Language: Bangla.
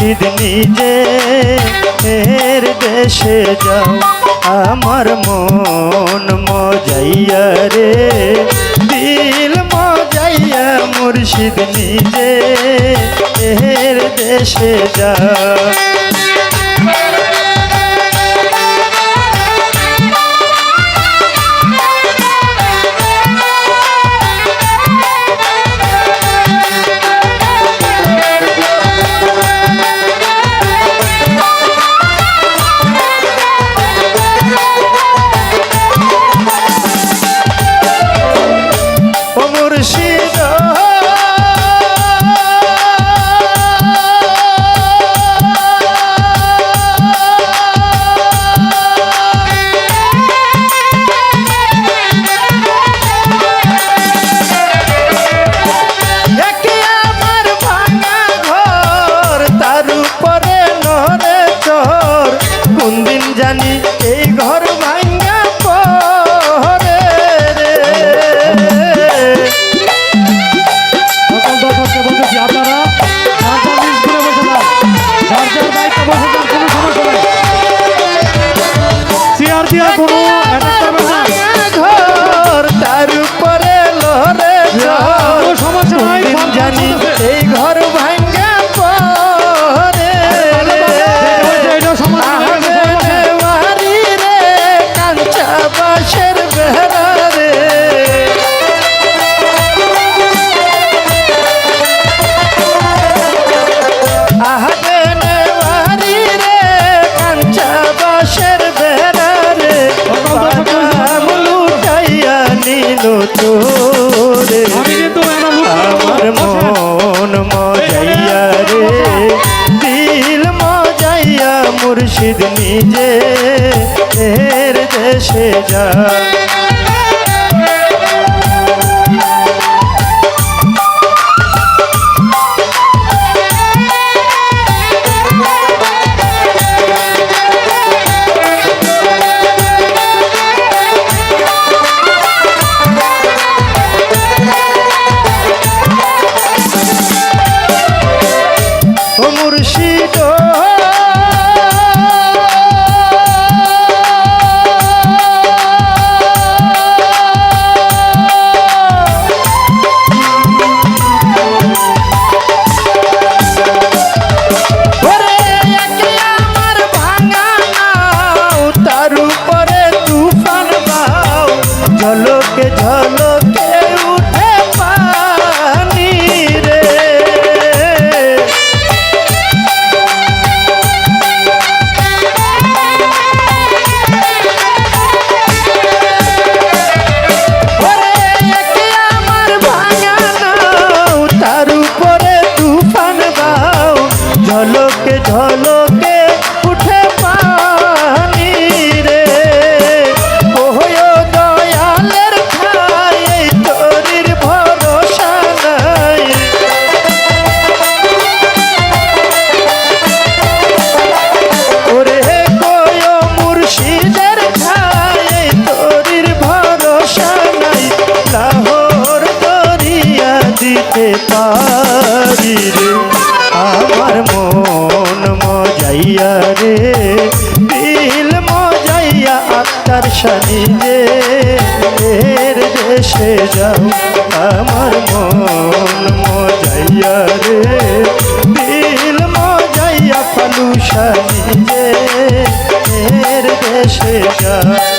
মুর্শিদ নিজে এর দেশে যাও আমার মন মজাইয়া রে দিল মজাইয়া মুর্শিদ নিজে এর দেশে যাও জানি এই ঘর ভাঙ্গা পরে রে সকল দর্শককে বলতেছি আপনারা কোনো সমস্যা নাই চেয়ার দিয়া কোনো ঘর তার উপরে লরে সমস্যা নাই জানি এই ঘর ভাঙ্গা পরে বাঁশের বেড়া রে আহারে নেওয়ারি রে কাঞ্চা বাঁশের বেড়া রে লুটাইয়া নিল তোরে আমার মন মজাইয়া রে দিল মজাইয়া মুর্শিদ নিজে এর দেশে যা মুর্শিদ ঝলকে ঝলকে উঠে পানি রে আমার ভাঙা নাও তার উপরে তুফান বাও ঝলকে ঝলকে উঠে পানি রে পারি রে আমার মন মজাইয়া রে দিল মজাইয়া আত্মার শানি রে এর দেশে যাও আমার মন মজাইয়া রে দিল মজাইয়া পালু শানি রে এর দেশে যাও